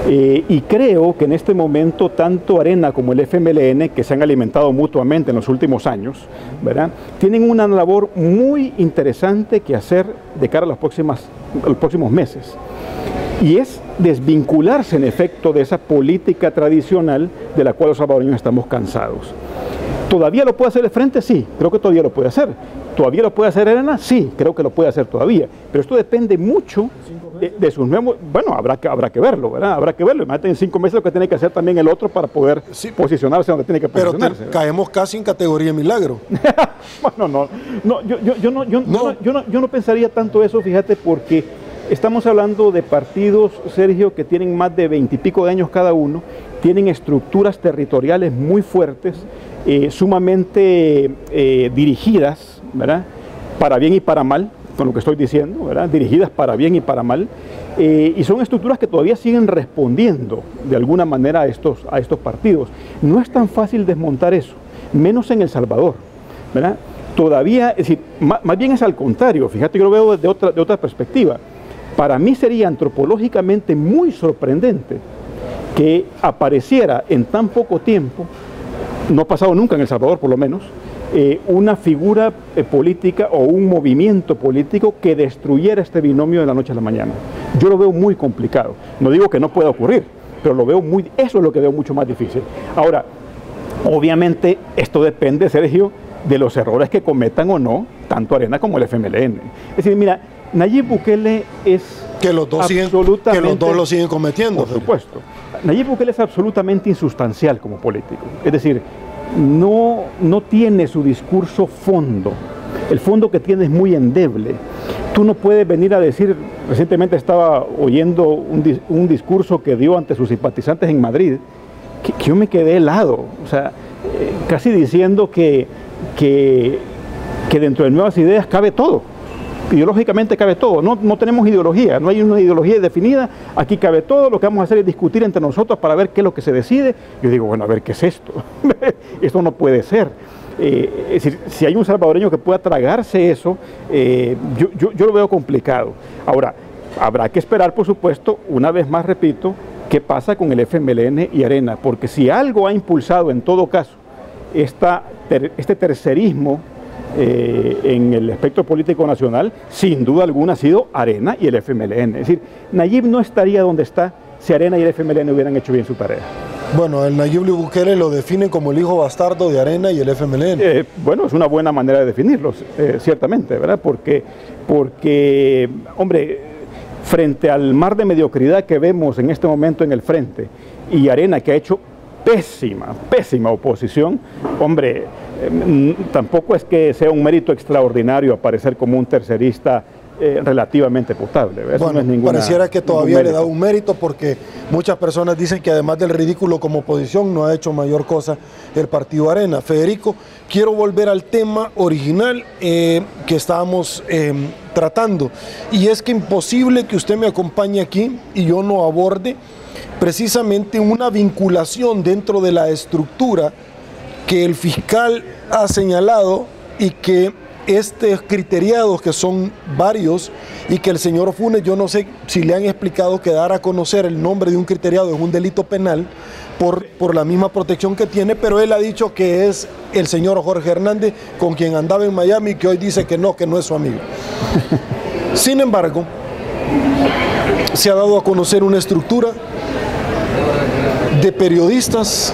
Y creo que en este momento tanto Arena como el FMLN, que se han alimentado mutuamente en los últimos años, ¿verdad?, tienen una labor muy interesante que hacer de cara a los próximos meses. Y es desvincularse en efecto de esa política tradicional de la cual los salvadoreños estamos cansados. ¿Todavía lo puede hacer el Frente? Sí, creo que todavía lo puede hacer. ¿Todavía lo puede hacer Arena? Sí, creo que lo puede hacer todavía. Pero esto depende mucho de sus nuevos... Bueno, habrá que verlo, ¿verdad? Habrá que verlo. Imagínate en 5 meses lo que tiene que hacer también el otro para poder posicionarse donde tiene que posicionarse. Pero caemos casi en categoría milagro. Bueno, yo no pensaría tanto eso, fíjate, porque estamos hablando de partidos, Sergio, que tienen más de 20 y pico de años cada uno, tienen estructuras territoriales muy fuertes, sumamente dirigidas, ¿verdad?, para bien y para mal, con lo que estoy diciendo, ¿verdad?, dirigidas para bien y para mal, y son estructuras que todavía siguen respondiendo de alguna manera a estos partidos. No es tan fácil desmontar eso, menos en El Salvador, ¿verdad? Todavía, es decir, más bien es al contrario, fíjate, yo lo veo de otra perspectiva. Para mí sería antropológicamente muy sorprendente que apareciera en tan poco tiempo, no ha pasado nunca en El Salvador por lo menos, una figura política o un movimiento político que destruyera este binomio de la noche a la mañana. Yo lo veo muy complicado. No digo que no pueda ocurrir, pero lo veo eso es lo que veo mucho más difícil. Ahora, obviamente esto depende, Sergio, de los errores que cometan o no, tanto Arena como el FMLN. Es decir, mira, Nayib Bukele es que los dos lo siguen cometiendo. Por supuesto. Nayib Bukele es absolutamente insustancial como político. Es decir, no tiene su discurso fondo. El fondo que tiene es muy endeble. Tú no puedes venir a decir, recientemente estaba oyendo un discurso que dio ante sus simpatizantes en Madrid, que yo me quedé helado, o sea, casi diciendo que dentro de Nuevas Ideas cabe todo. ideológicamente cabe todo, no tenemos ideología, no hay una ideología definida, aquí cabe todo, lo que vamos a hacer es discutir entre nosotros para ver qué es lo que se decide. Yo digo, bueno, a ver, ¿qué es esto? Esto no puede ser. Es decir, si hay un salvadoreño que pueda tragarse eso, yo lo veo complicado. Ahora, habrá que esperar, por supuesto, una vez más repito, qué pasa con el FMLN y Arena, porque si algo ha impulsado en todo caso este tercerismo en el espectro político nacional, sin duda alguna ha sido Arena y el FMLN. Es decir, Nayib no estaría donde está si Arena y el FMLN hubieran hecho bien su tarea. Bueno, el Nayib Bukele lo definen como el hijo bastardo de Arena y el FMLN. Bueno, es una buena manera de definirlos, ciertamente, ¿verdad? Porque, hombre, frente al mar de mediocridad que vemos en este momento en el frente, y Arena, que ha hecho pésima oposición, hombre, tampoco es que sea un mérito extraordinario aparecer como un tercerista relativamente potable. Eso bueno, no es pareciera que todavía le da un mérito, porque muchas personas dicen que además del ridículo como oposición no ha hecho mayor cosa el partido Arena. Federico, quiero volver al tema original que estábamos tratando, y es que imposible que usted me acompañe aquí y yo no aborde precisamente una vinculación dentro de la estructura que el fiscal ha señalado, y que estos criteriados, que son varios, y que el señor Funes, yo no sé si le han explicado que dar a conocer el nombre de un criteriado es un delito penal por la misma protección que tiene, pero él ha dicho que es el señor Jorge Hernández, con quien andaba en Miami, que hoy dice que no es su amigo. Sin embargo, se ha dado a conocer una estructura de periodistas,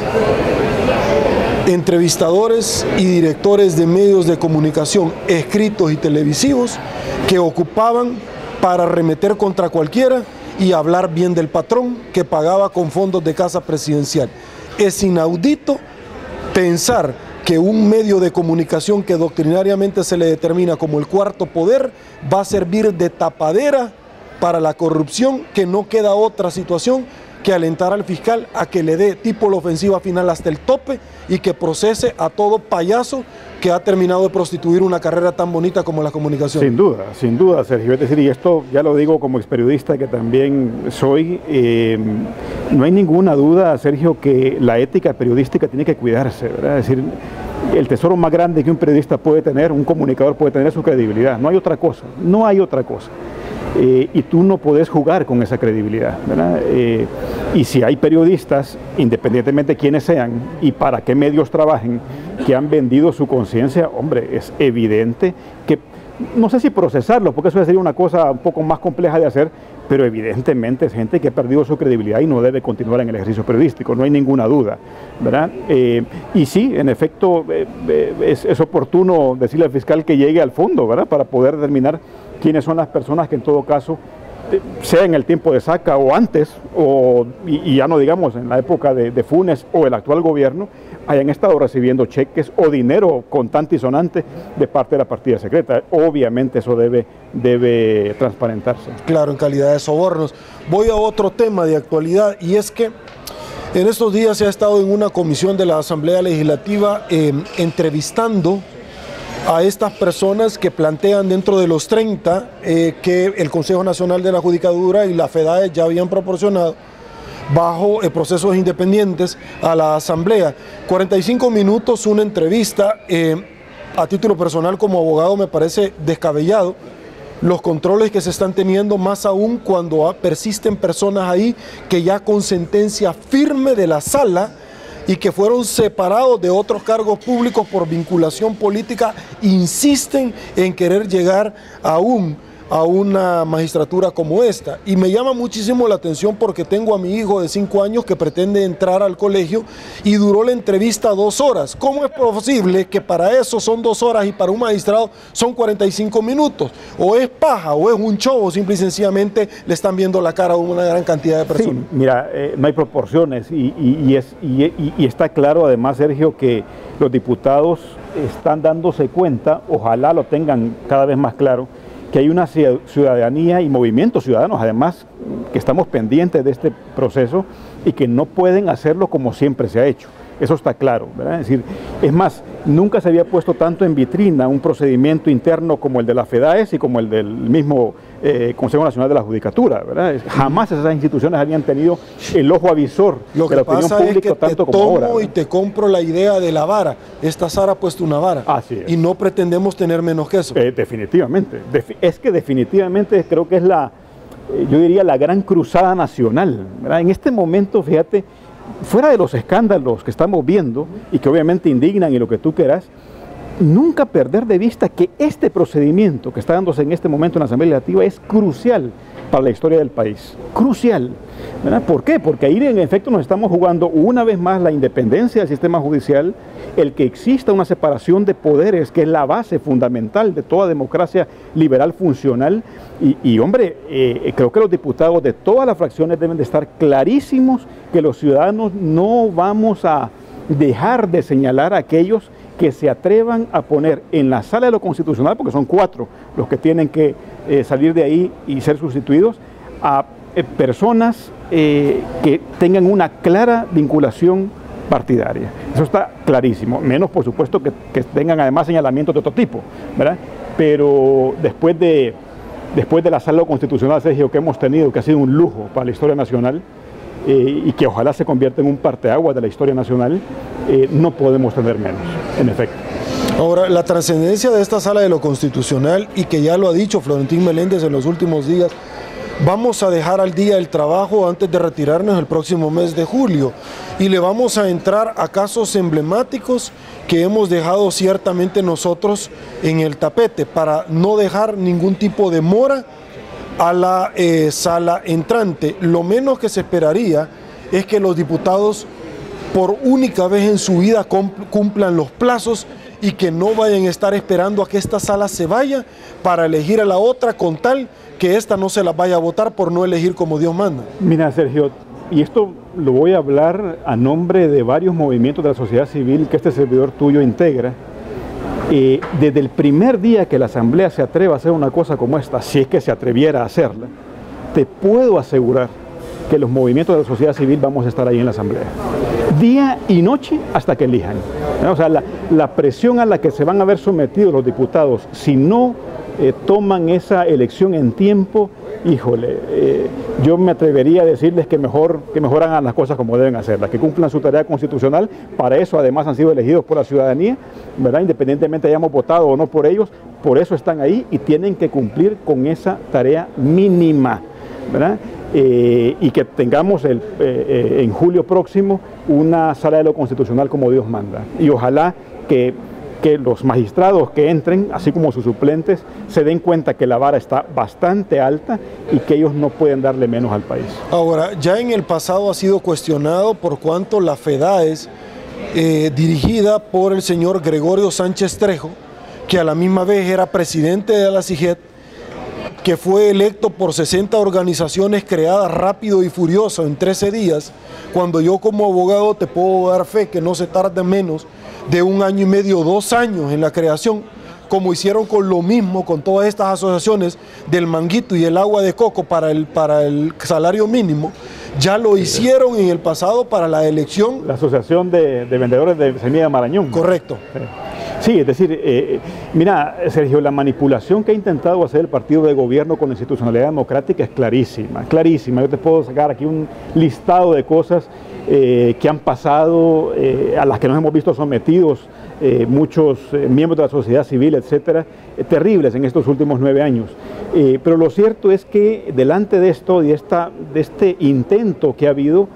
entrevistadores y directores de medios de comunicación escritos y televisivos que ocupaban para arremeter contra cualquiera y hablar bien del patrón que pagaba con fondos de casa presidencial. Es inaudito pensar que un medio de comunicación que doctrinariamente se le determina como el cuarto poder va a servir de tapadera para la corrupción, que no queda otra situación que alentar al fiscal a que le dé tipo la ofensiva final hasta el tope y que procese a todo payaso que ha terminado de prostituir una carrera tan bonita como la comunicación. Sin duda, Sergio. Es decir, y esto ya lo digo como experiodista que también soy, no hay ninguna duda, Sergio, que la ética periodística tiene que cuidarse, ¿verdad? Es decir, el tesoro más grande que un periodista puede tener, un comunicador puede tener, es su credibilidad. No hay otra cosa, no hay otra cosa. Y tú no podés jugar con esa credibilidad, ¿verdad? Y si hay periodistas, independientemente de quiénes sean y para qué medios trabajen, que han vendido su conciencia, hombre, es evidente que, no sé si procesarlo, porque eso sería una cosa un poco más compleja de hacer, pero evidentemente es gente que ha perdido su credibilidad y no debe continuar en el ejercicio periodístico, no hay ninguna duda, ¿verdad? Y sí, en efecto, es oportuno decirle al fiscal que llegue al fondo, ¿verdad? Para poder determinar quiénes son las personas que en todo caso, sea en el tiempo de Saca o antes, y ya no digamos en la época de Funes o el actual gobierno, hayan estado recibiendo cheques o dinero contante y sonante de parte de la partida secreta. Obviamente eso debe transparentarse. Claro, en calidad de sobornos. Voy a otro tema de actualidad, y es que en estos días se ha estado en una comisión de la Asamblea Legislativa entrevistando a estas personas que plantean dentro de los 30 que el Consejo Nacional de la Judicatura y la FEDAE ya habían proporcionado bajo procesos independientes a la Asamblea. 45 minutos, una entrevista. A título personal como abogado me parece descabellado los controles que se están teniendo, más aún cuando persisten personas ahí que ya con sentencia firme de la sala y que fueron separados de otros cargos públicos por vinculación política, insisten en querer llegar a una magistratura como esta. Y me llama muchísimo la atención porque tengo a mi hijo de 5 años que pretende entrar al colegio y duró la entrevista 2 horas. ¿Cómo es posible que para eso son 2 horas y para un magistrado son 45 minutos? ¿O es paja, o es un show, o simple y sencillamente le están viendo la cara a una gran cantidad de personas? Sí, mira, no hay proporciones y está claro además, Sergio, que los diputados están dándose cuenta, ojalá lo tengan cada vez más claro, que hay una ciudadanía y movimientos ciudadanos, además, que estamos pendientes de este proceso y que no pueden hacerlo como siempre se ha hecho. Eso está claro, ¿verdad? Es decir, es más, nunca se había puesto tanto en vitrina un procedimiento interno como el de la FEDAES y como el del mismo Consejo Nacional de la Judicatura, ¿verdad? Jamás esas instituciones habían tenido el ojo avisor de la opinión pública tanto como ahora. Y te compro la idea de la vara. Esta Sara ha puesto una vara. Así es. Y no pretendemos tener menos que eso. Definitivamente. Es que definitivamente creo que es yo diría, la gran cruzada nacional, ¿verdad? En este momento, fíjate, fuera de los escándalos que estamos viendo y que obviamente indignan y lo que tú quieras, nunca perder de vista que este procedimiento que está dándose en este momento en la Asamblea Legislativa es crucial para la historia del país. Crucial, ¿verdad? ¿Por qué? Porque ahí en efecto nos estamos jugando una vez más la independencia del sistema judicial, el que exista una separación de poderes, que es la base fundamental de toda democracia liberal funcional. Y hombre, creo que los diputados de todas las fracciones deben de estar clarísimos que los ciudadanos no vamos a dejar de señalar a aquellos que se atrevan a poner en la sala de lo constitucional, porque son 4 los que tienen que salir de ahí y ser sustituidos, a personas que tengan una clara vinculación partidaria. Eso está clarísimo, menos por supuesto que tengan además señalamientos de otro tipo, ¿verdad? Pero después de la sala de lo constitucional, Sergio, que hemos tenido, que ha sido un lujo para la historia nacional, y que ojalá se convierta en un parteaguas de la historia nacional, no podemos tener menos, en efecto. Ahora, la trascendencia de esta sala de lo constitucional, y que ya lo ha dicho Florentín Meléndez en los últimos días, vamos a dejar al día el trabajo antes de retirarnos el próximo mes de julio, y le vamos a entrar a casos emblemáticos que hemos dejado ciertamente nosotros en el tapete, para no dejar ningún tipo de mora a la sala entrante. Lo menos que se esperaría es que los diputados por única vez en su vida cumplan los plazos y que no vayan a estar esperando a que esta sala se vaya para elegir a la otra, con tal que esta no se la vaya a votar por no elegir como Dios manda. Mira, Sergio, y esto lo voy a hablar a nombre de varios movimientos de la sociedad civil que este servidor tuyo integra. Desde el primer día que la Asamblea se atreva a hacer una cosa como esta, si es que se atreviera a hacerla, te puedo asegurar que los movimientos de la sociedad civil vamos a estar ahí en la Asamblea, día y noche hasta que elijan. O sea, la presión a la que se van a ver sometidos los diputados si no toman esa elección en tiempo, híjole, yo me atrevería a decirles que mejor hagan las cosas como deben hacerlas, que cumplan su tarea constitucional. Para eso además han sido elegidos por la ciudadanía, ¿verdad? Independientemente hayamos votado o no por ellos, por eso están ahí y tienen que cumplir con esa tarea mínima, ¿verdad? Y que tengamos en julio próximo una sala de lo constitucional como Dios manda. Y ojalá que los magistrados que entren, así como sus suplentes, se den cuenta que la vara está bastante alta y que ellos no pueden darle menos al país. Ahora, ya en el pasado ha sido cuestionado por cuanto la FEDAES, dirigida por el señor Gregorio Sánchez Trejo, que a la misma vez era presidente de la CIGET, que fue electo por 60 organizaciones creadas rápido y furioso en 13 días, cuando yo como abogado te puedo dar fe que no se tarda menos de 1 año y medio, 2 años en la creación, como hicieron con lo mismo con todas estas asociaciones del manguito y el agua de coco para el salario mínimo. Ya lo hicieron en el pasado para la elección. La Asociación de Vendedores de Semilla de Marañón. Correcto. Sí, es decir, mira, Sergio, la manipulación que ha intentado hacer el partido de gobierno con la institucionalidad democrática es clarísima, clarísima. Yo te puedo sacar aquí un listado de cosas que han pasado, a las que nos hemos visto sometidos muchos miembros de la sociedad civil, etcétera, terribles en estos últimos 9 años. Pero lo cierto es que delante de esto, de este intento que ha habido,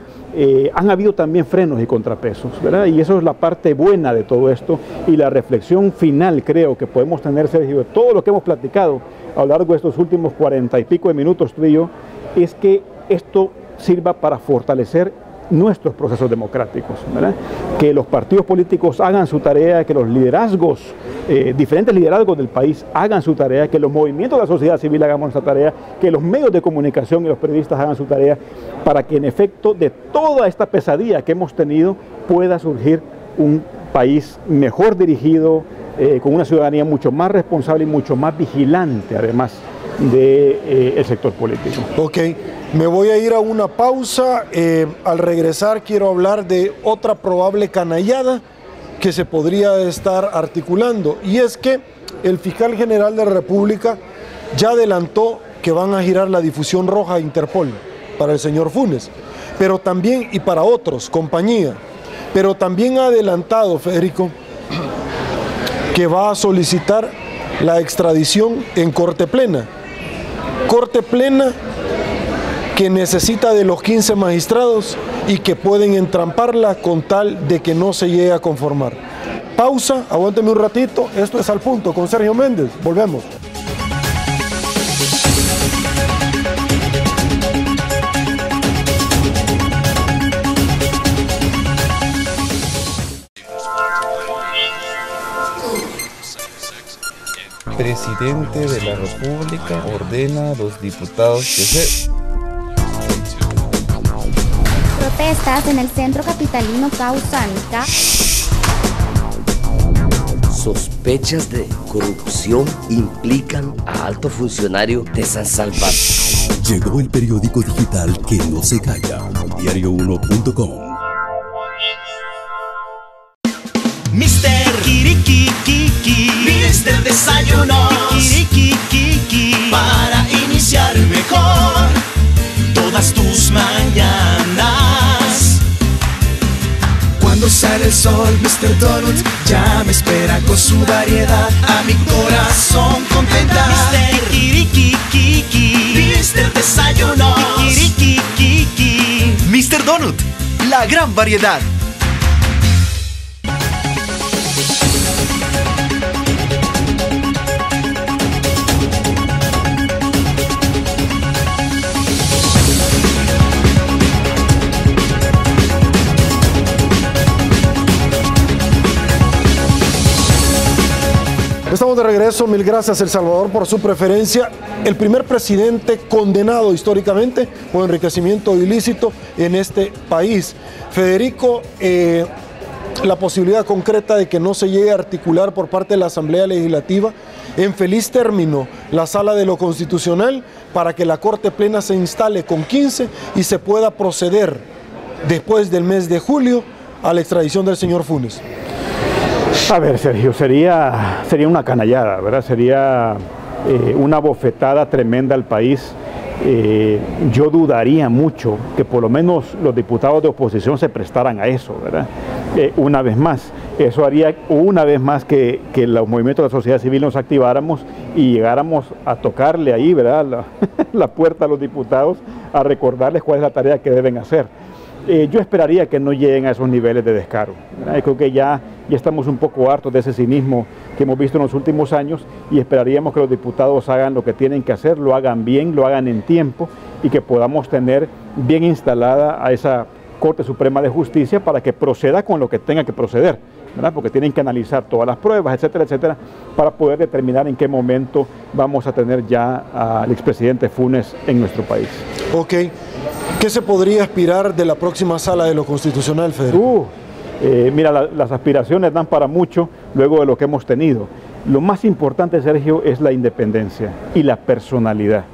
han habido también frenos y contrapesos, ¿verdad? Y eso es la parte buena de todo esto, y la reflexión final, creo, que podemos tener, Sergio, de todo lo que hemos platicado a lo largo de estos últimos 40 y pico de minutos tú y yo, es que esto sirva para fortalecer nuestros procesos democráticos, ¿verdad? Que los partidos políticos hagan su tarea, que los liderazgos, diferentes liderazgos del país hagan su tarea, que los movimientos de la sociedad civil hagamos nuestra tarea, que los medios de comunicación y los periodistas hagan su tarea, para que en efecto de toda esta pesadilla que hemos tenido pueda surgir un país mejor dirigido, con una ciudadanía mucho más responsable y mucho más vigilante, además del sector político. Ok, me voy a ir a una pausa. Al regresar quiero hablar de otra probable canallada que se podría estar articulando, y es que el fiscal general de la República ya adelantó que van a girar la difusión roja a Interpol para el señor Funes, pero también, y para otros, compañía, pero también ha adelantado, Federico, que va a solicitar la extradición en Corte Plena que necesita de los 15 magistrados y que pueden entramparla con tal de que no se llegue a conformar. Pausa, aguánteme un ratito, esto es Al Punto con Sergio Méndez, volvemos. Presidente de la República ordena a los diputados que se... Protestas en el centro capitalino causan sospechas de corrupción implican a alto funcionario de San Salvador. Llegó el periódico digital que no se calla, diario1.com. Mister Kirikikiki, Mister Desayunos, Kirikikiki, para iniciar mejor todas tus mañanas. Cuando sale el sol, Mr. Donut ya me espera con su variedad. A mi corazón contenta. Mister Kirikikiki, Mister Desayunos, Kirikikiki, Mr. Donut, la gran variedad. Estamos de regreso, mil gracias El Salvador por su preferencia. El primer presidente condenado históricamente por enriquecimiento ilícito en este país. Federico, la posibilidad concreta de que no se llegue a articular por parte de la Asamblea Legislativa en feliz término la Sala de lo Constitucional para que la Corte Plena se instale con 15 y se pueda proceder después del mes de julio a la extradición del señor Funes. A ver, Sergio, sería una canallada, ¿verdad? Sería una bofetada tremenda al país. Yo dudaría mucho que por lo menos los diputados de oposición se prestaran a eso, ¿verdad? Una vez más, eso haría una vez más que los movimientos de la sociedad civil nos activáramos y llegáramos a tocarle ahí, ¿verdad? La puerta a los diputados, a recordarles cuál es la tarea que deben hacer. Yo esperaría que no lleguen a esos niveles de descaro, ¿verdad? Creo que ya estamos un poco hartos de ese cinismo que hemos visto en los últimos años y esperaríamos que los diputados hagan lo que tienen que hacer, lo hagan bien, lo hagan en tiempo y que podamos tener bien instalada a esa Corte Suprema de Justicia para que proceda con lo que tenga que proceder, ¿verdad? Porque tienen que analizar todas las pruebas, etcétera, etcétera, para poder determinar en qué momento vamos a tener ya al expresidente Funes en nuestro país. Ok. ¿Qué se podría aspirar de la próxima Sala de lo Constitucional, Federico? Mira, las aspiraciones dan para mucho luego de lo que hemos tenido. Lo más importante, Sergio, es la independencia y la personalidad.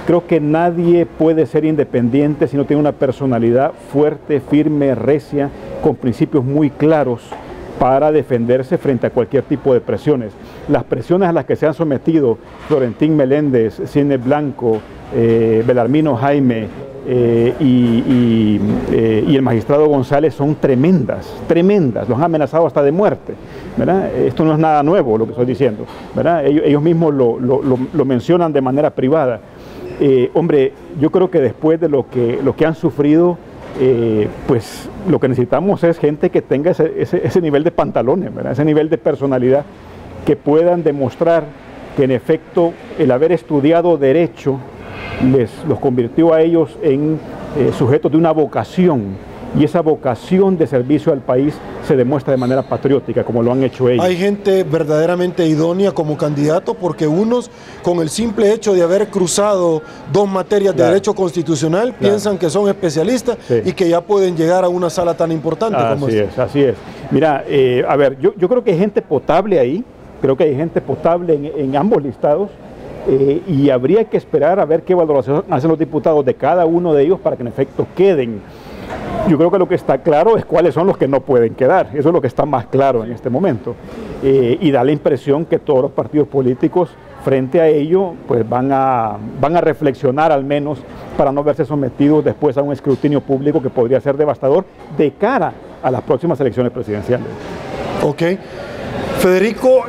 Creo que nadie puede ser independiente si no tiene una personalidad fuerte, firme, recia, con principios muy claros para defenderse frente a cualquier tipo de presiones. Las presiones a las que se han sometido Florentín Meléndez, Cine Blanco, Belarmino Jaime y el magistrado González son tremendas, los han amenazado hasta de muerte, ¿verdad? Esto no es nada nuevo lo que estoy diciendo, ¿verdad? Ellos mismos lo mencionan de manera privada. Hombre, yo creo que después de lo que han sufrido, pues lo que necesitamos es gente que tenga ese nivel de pantalones, ¿verdad? Ese nivel de personalidad, que puedan demostrar que en efecto el haber estudiado Derecho los convirtió a ellos en sujetos de una vocación, y esa vocación de servicio al país se demuestra de manera patriótica, como lo han hecho ellos. Hay gente verdaderamente idónea como candidato, porque unos, con el simple hecho de haber cruzado dos materias de derecho constitucional, piensan que son especialistas y que ya pueden llegar a una sala tan importante como esta. Así es. Mira, a ver, yo creo que hay gente potable ahí, creo que hay gente potable en ambos listados, y habría que esperar a ver qué valoración hacen los diputados de cada uno de ellos para que en efecto queden. Yo creo que lo que está claro es cuáles son los que no pueden quedar. Eso es lo que está más claro en este momento. Y da la impresión que todos los partidos políticos frente a ello pues van a reflexionar al menos para no verse sometidos después a un escrutinio público que podría ser devastador de cara a las próximas elecciones presidenciales. Ok. Federico,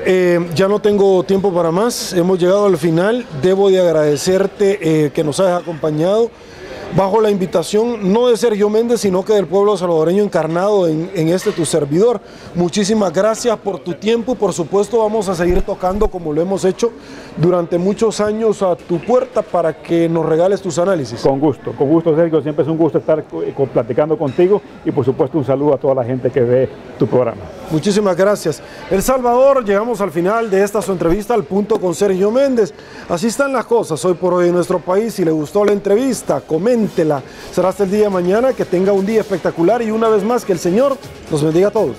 ya no tengo tiempo para más, hemos llegado al final. Debo de agradecerte que nos hayas acompañado bajo la invitación no de Sergio Méndez, sino que del pueblo salvadoreño encarnado en este tu servidor. Muchísimas gracias por tu tiempo y por supuesto vamos a seguir tocando como lo hemos hecho durante muchos años a tu puerta para que nos regales tus análisis. Con gusto Sergio, siempre es un gusto estar platicando contigo y por supuesto un saludo a toda la gente que ve tu programa. Muchísimas gracias. El Salvador, llegamos al final de esta su entrevista al punto con Sergio Méndez. Así están las cosas hoy por hoy en nuestro país. Si le gustó la entrevista, coméntela. Será hasta el día de mañana. Que tenga un día espectacular y una vez más que el Señor los bendiga a todos.